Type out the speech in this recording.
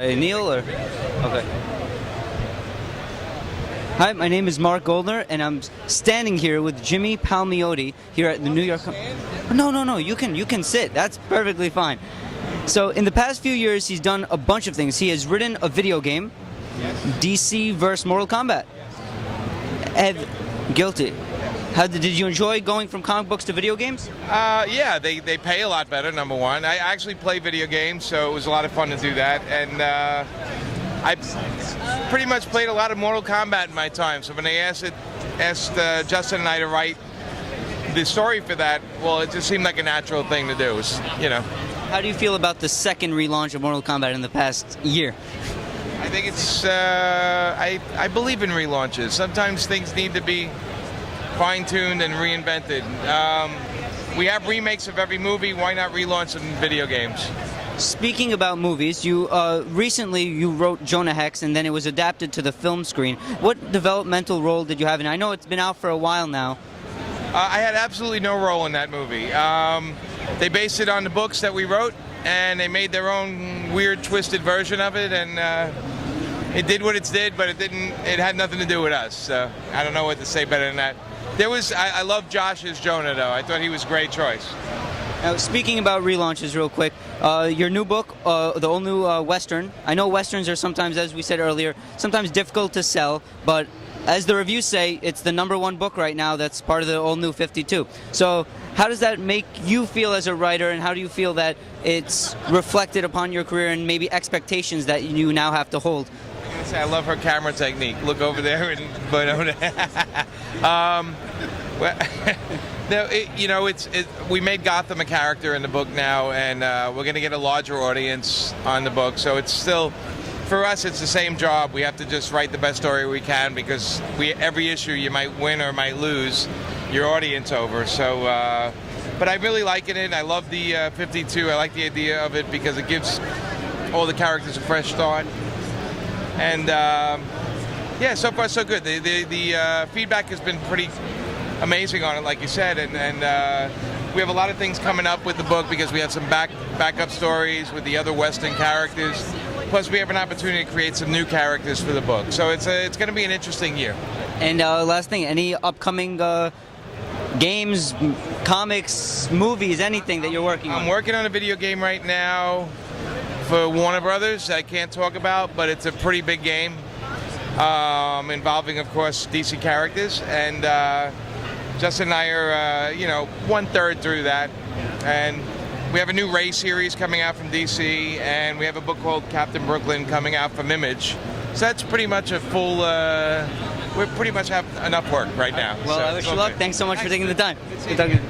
Neil or? Okay. Hi, my name is Mark Goldner, and I'm standing here with Jimmy Palmiotti here at the New York. No. You can sit. That's perfectly fine. So, in the past few years, he's done a bunch of things. He has written a video game, DC vs. Mortal Kombat. Guilty. Did you enjoy going from comic books to video games? Yeah, they pay a lot better, number one. I actually play video games, so it was a lot of fun to do that. And I pretty much played a lot of Mortal Kombat in my time. So when they asked Justin and I to write the story for that, well, it just seemed like a natural thing to do. How do you feel about the second relaunch of Mortal Kombat in the past year? I think it's, I believe in relaunches. Sometimes things need to be fine-tuned and reinvented. We have remakes of every movie. Why not relaunch them in video games? Speaking about movies, you recently you wrote Jonah Hex, and then it was adapted to the film screen. What developmental role did you have? And I know it's been out for a while now. I had absolutely no role in that movie. They based it on the books that we wrote, and they made their own weird, twisted version of it, and it did what it did, but it had nothing to do with us. So I don't know what to say better than that. I love Josh as Jonah, though. I thought he was a great choice. Now, speaking about relaunches real quick, your new book, the all-new Western, I know Westerns are sometimes, as we said earlier, sometimes difficult to sell, but as the reviews say, it's the #1 book right now that's part of the all-new 52. So how does that make you feel as a writer, and how do you feel that it's reflected upon your career and maybe expectations that you now have to hold? I'm going to say I love her camera technique. Look over there and... No, we made Gotham a character in the book now, and we're going to get a larger audience on the book. So it's still, for us, it's the same job. We have to just write the best story we can, because every issue you might win or might lose your audience over. So, but I really like it. I love the 52. I like the idea of it because it gives all the characters a fresh start. And yeah, so far so good. The feedback has been pretty amazing on it, like you said, and we have a lot of things coming up with the book because we have some backup stories with the other Western characters. Plus, we have an opportunity to create some new characters for the book. So it's going to be an interesting year. And last thing, any upcoming games, comics, movies, anything that you're working on? I'm working on a video game right now for Warner Brothers. I can't talk about, but it's a pretty big game involving, of course, DC characters, and Justin and I are, 1/3 through that, and we have a new Ray series coming out from DC, and we have a book called Captain Brooklyn coming out from Image. So that's pretty much a full. We pretty much have enough work right now. Well, so I wish you luck. Thanks so much for taking the time. Good talking to you.